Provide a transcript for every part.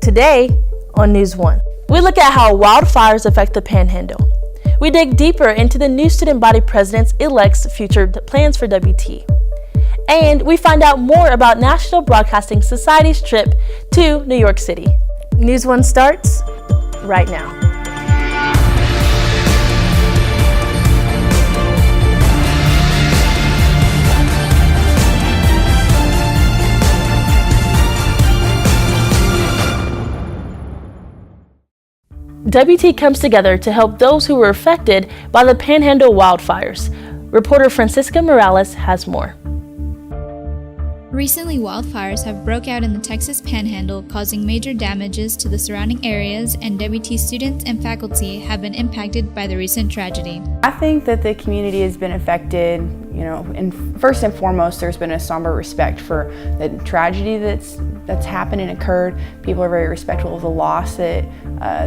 Today on News One, we look at how wildfires affect the Panhandle. We dig deeper into the new student body president-elect's future plans for WT. And we find out more about National Broadcasting Society's trip to New York City. News One starts right now. WT comes together to help those who were affected by the Panhandle wildfires. Reporter Francisca Morales has more. Recently, wildfires have broke out in the Texas Panhandle, causing major damages to the surrounding areas, and WT students and faculty have been impacted by the recent tragedy. I think that the community has been affected, and first and foremost, there's been a somber respect for the tragedy that's happened and occurred. People are very respectful of the loss that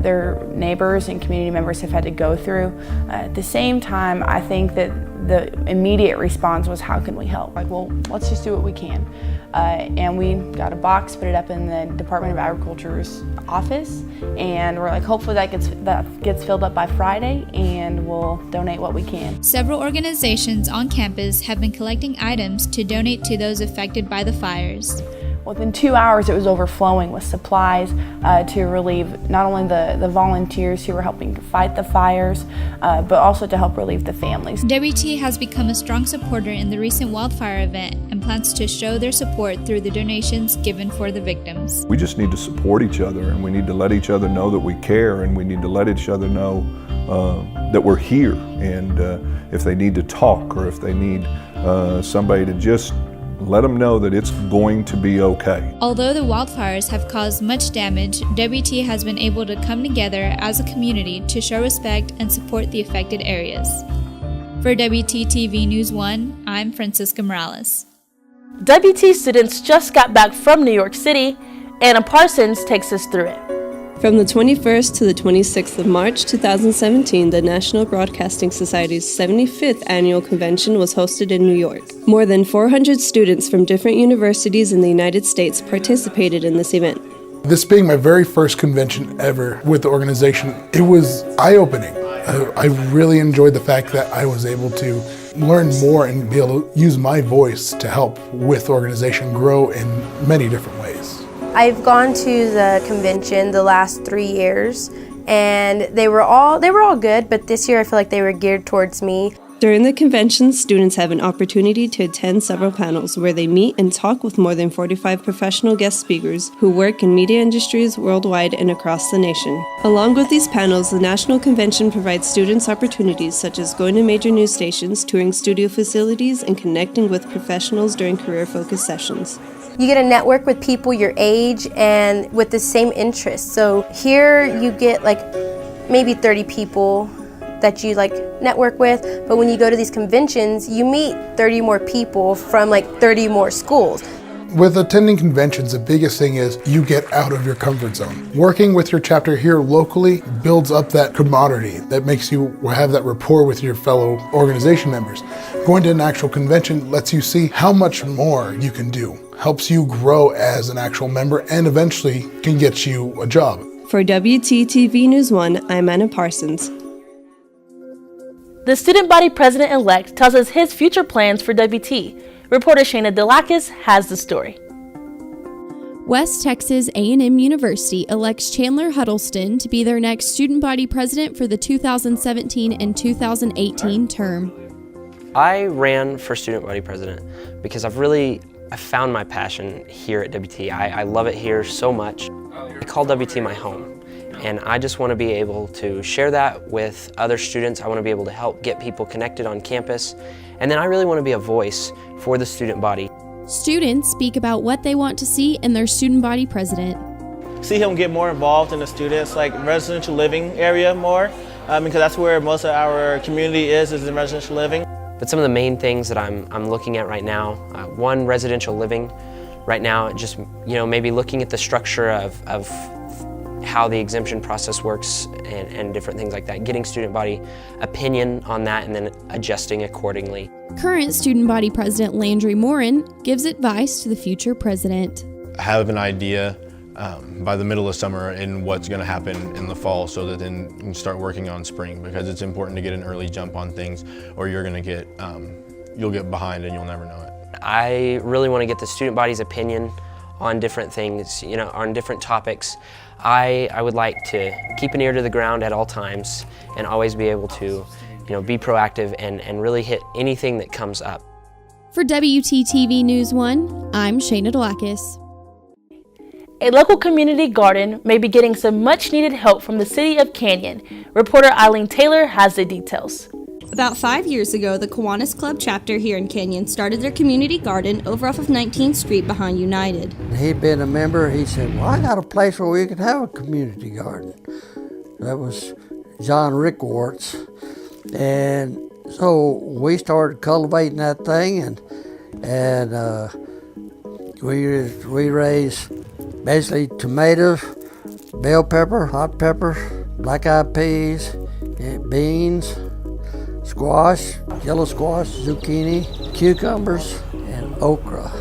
their neighbors and community members have had to go through. At the same time, I think that the immediate response was, how can we help? Well, let's just do what we can. And we got a box, put it up in the Department of Agriculture's office, and we're hopefully that gets filled up by Friday, and we'll donate what we can. Several organizations on campus have been collecting items to donate to those affected by the fires. Within 2 hours, it was overflowing with supplies to relieve not only the volunteers who were helping to fight the fires, but also to help relieve the families. WT has become a strong supporter in the recent wildfire event and plans to show their support through the donations given for the victims. We just need to support each other, and we need to let each other know that we care, and we need to let each other know that we're here. And if they need to talk, or if they need somebody to just let them know that it's going to be okay. Although the wildfires have caused much damage, WT has been able to come together as a community to show respect and support the affected areas. For WTTV News 1, I'm Francisca Morales. WT students just got back from New York City. Anna Parsons takes us through it. From the 21st to the 26th of March 2017, the National Broadcasting Society's 75th annual convention was hosted in New York. More than 400 students from different universities in the United States participated in this event. This being my very first convention ever with the organization, it was eye-opening. I really enjoyed the fact that I was able to learn more and be able to use my voice to help with the organization grow in many different ways. I've gone to the convention the last 3 years, and they were all good, but this year I feel like they were geared towards me. During the convention, students have an opportunity to attend several panels where they meet and talk with more than 45 professional guest speakers who work in media industries worldwide and across the nation. Along with these panels, the National Convention provides students opportunities such as going to major news stations, touring studio facilities, and connecting with professionals during career-focused sessions. You get to network with people your age and with the same interests. So here you get maybe 30 people that you network with, but when you go to these conventions, you meet 30 more people from 30 more schools. With attending conventions, the biggest thing is you get out of your comfort zone. Working with your chapter here locally builds up that camaraderie that makes you have that rapport with your fellow organization members. Going to an actual convention lets you see how much more you can do, helps you grow as an actual member, and eventually can get you a job. For WTTV News 1, I'm Anna Parsons. The student body president-elect tells us his future plans for WT. Reporter Shayna Delakis has the story. West Texas A&M University elects Chandler Huddleston to be their next student body president for the 2017 and 2018 term. I ran for student body president because I found my passion here at WT. I love it here so much. I call WT my home, and I just want to be able to share that with other students. I want to be able to help get people connected on campus, and then I really want to be a voice for the student body. Students speak about what they want to see in their student body president. See him get more involved in the students, residential living area more, because that's where most of our community is in residential living. But some of the main things that I'm looking at right now, one, residential living. Right now, just maybe looking at the structure of how the exemption process works and different things like that, getting student body opinion on that and then adjusting accordingly. Current student body president Landry Morin gives advice to the future president. I have an idea by the middle of summer in what's going to happen in the fall, so that then you can start working on spring, because it's important to get an early jump on things, or you're going to get you'll get behind and you'll never know it. I really want to get the student body's opinion on different things, on different topics. I would like to keep an ear to the ground at all times and always be able to, be proactive and really hit anything that comes up. For WTTV News 1, I'm Shayna Dlakis. A local community garden may be getting some much-needed help from the city of Canyon. Reporter Eileen Taylor has the details. About 5 years ago, the Kiwanis Club chapter here in Canyon started their community garden over off of 19th Street behind United. He'd been a member. He said, well, I got a place where we could have a community garden. That was John Rickwart's. And so we started cultivating that thing, and we raised basically tomatoes, bell pepper, hot pepper, black-eyed peas, beans, squash, yellow squash, zucchini, cucumbers, and okra.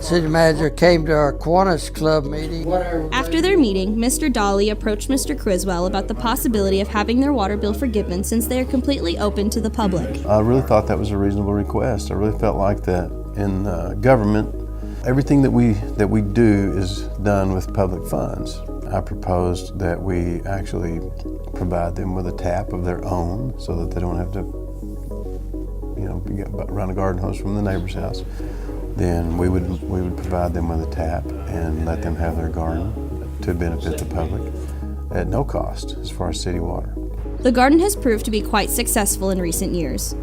City manager came to our Kiwanis Club meeting. After their meeting, Mr. Dolly approached Mr. Criswell about the possibility of having their water bill forgiven since they are completely open to the public. I really thought that was a reasonable request. I really felt like that in government, everything that we do is done with public funds. I proposed that we actually provide them with a tap of their own so that they don't have to run a garden hose from the neighbor's house. Then we would provide them with a tap and let them have their garden to benefit the public at no cost as far as city water. The garden has proved to be quite successful in recent years.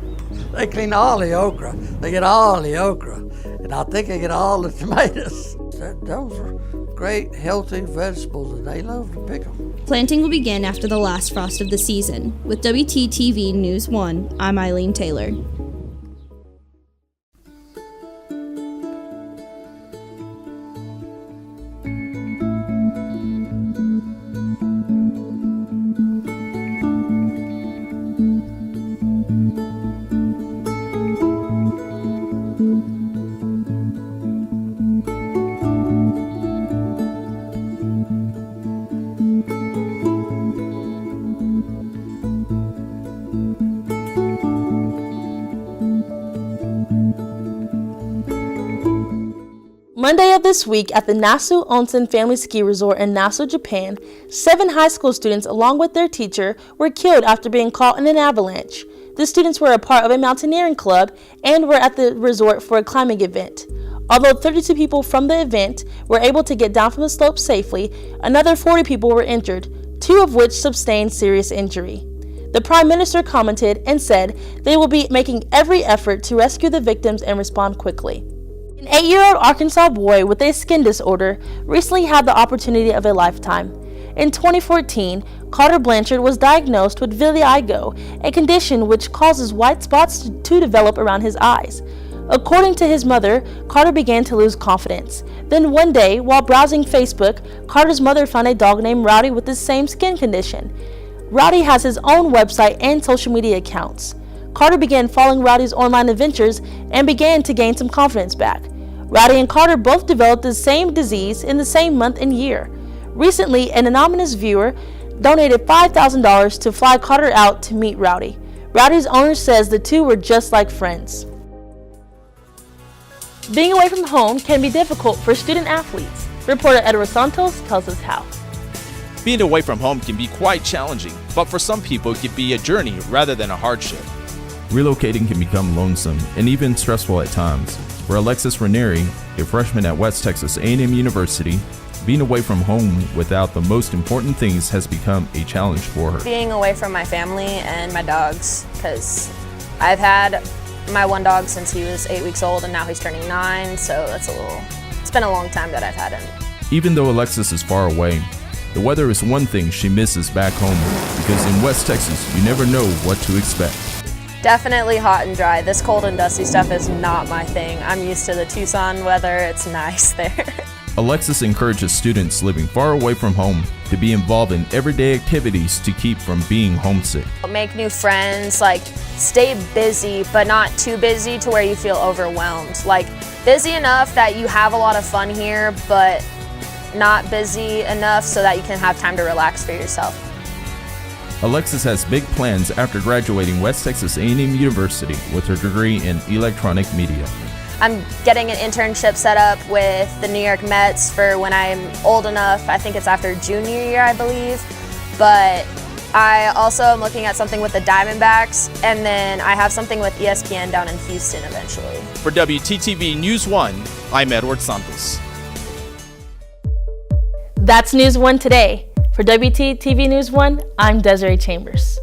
They clean all the okra. They get all the okra. And I think they get all the tomatoes. Those are great, healthy vegetables, and they love to pick them. Planting will begin after the last frost of the season. With WTTV News 1, I'm Eileen Taylor. Monday of this week at the Nasu Onsen Family Ski Resort in Nasu, Japan, 7 high school students along with their teacher were killed after being caught in an avalanche. The students were a part of a mountaineering club and were at the resort for a climbing event. Although 32 people from the event were able to get down from the slope safely, another 40 people were injured, 2 of which sustained serious injury. The Prime Minister commented and said they will be making every effort to rescue the victims and respond quickly. An 8-year-old Arkansas boy with a skin disorder recently had the opportunity of a lifetime. In 2014, Carter Blanchard was diagnosed with vitiligo, a condition which causes white spots to develop around his eyes. According to his mother, Carter began to lose confidence. Then one day, while browsing Facebook, Carter's mother found a dog named Rowdy with the same skin condition. Rowdy has his own website and social media accounts. Carter began following Rowdy's online adventures and began to gain some confidence back. Rowdy and Carter both developed the same disease in the same month and year. Recently, an anonymous viewer donated $5,000 to fly Carter out to meet Rowdy. Rowdy's owner says the two were just like friends. Being away from home can be difficult for student athletes. Reporter Edward Santos tells us how. Being away from home can be quite challenging, but for some people it can be a journey rather than a hardship. Relocating can become lonesome and even stressful at times. For Alexis Ranieri, a freshman at West Texas A&M University, being away from home without the most important things has become a challenge for her. Being away from my family and my dogs, because I've had my one dog since he was 8 weeks old and now he's turning 9, so it's been a long time that I've had him. Even though Alexis is far away, the weather is one thing she misses back home, because in West Texas, you never know what to expect. Definitely hot and dry. This cold and dusty stuff is not my thing. I'm used to the Tucson weather. It's nice there. Alexis encourages students living far away from home to be involved in everyday activities to keep from being homesick. Make new friends, stay busy, but not too busy to where you feel overwhelmed. Busy enough that you have a lot of fun here, but not busy enough so that you can have time to relax for yourself. Alexis has big plans after graduating West Texas A&M University with her degree in electronic media. I'm getting an internship set up with the New York Mets for when I'm old enough. I think it's after junior year, I believe. But I also am looking at something with the Diamondbacks, and then I have something with ESPN down in Houston eventually. For WTTV News 1, I'm Edward Santos. That's News 1 today. For WTTV News 1, I'm Desiree Chambers.